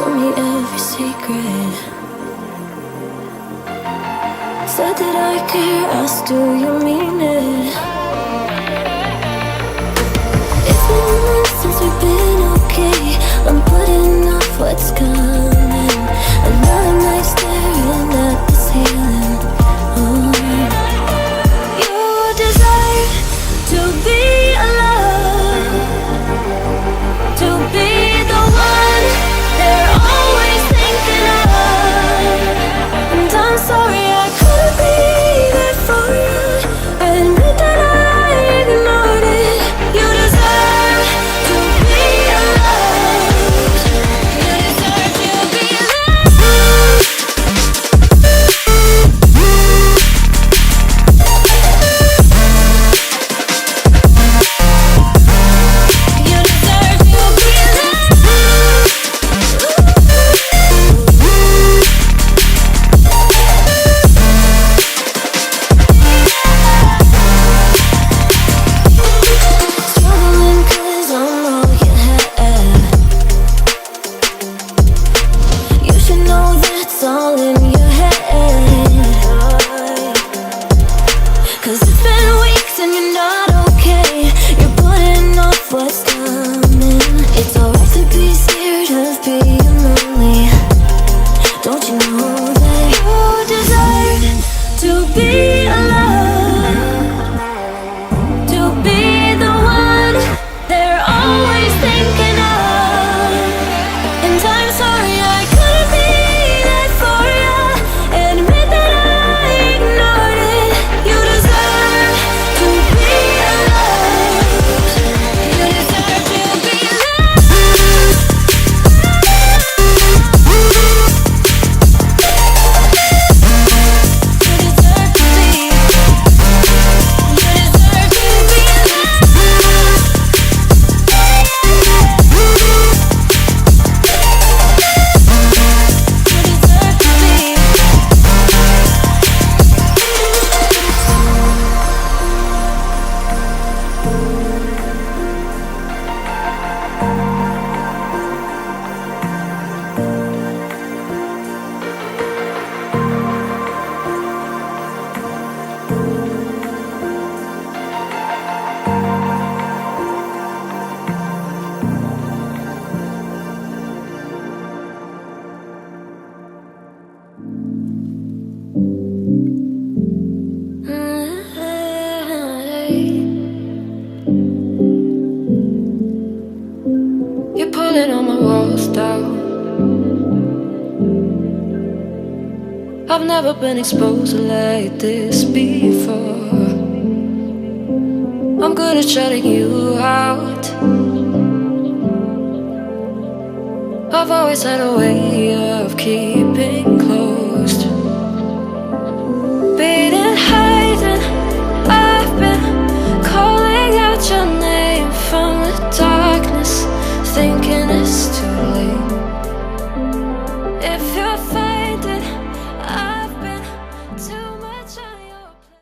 told me every secret. Said that I care, asked do you mean it? It's been months since we've been okay. I'm putting off what's coming. Another night staring at the ceiling. You deserve to be alone, to be the one they're always thinking of. And I'm sorry I couldn't be there for you. Admit that I ignored it. You deserve to be alone. You deserve to be alone. You deserve to be alone. Struggling 'cause I'm all you have. You should know that's all in your head. 'Cause it's been weeks and you're not okay. You're putting off what's coming. It's alright to be scared of being lonely. Don't you know that you deserve to be alone, to be the one they're always thinking of? And I'm sorry I couldn't be there for you. Admit that I ignored it. You deserve to be alone. You deserve to be alone. You deserve to be. You deserve to be alone. You deserve to be. You're pulling all my walls down. I've never been exposed like this before. I'm good at shutting you out. I've always had a way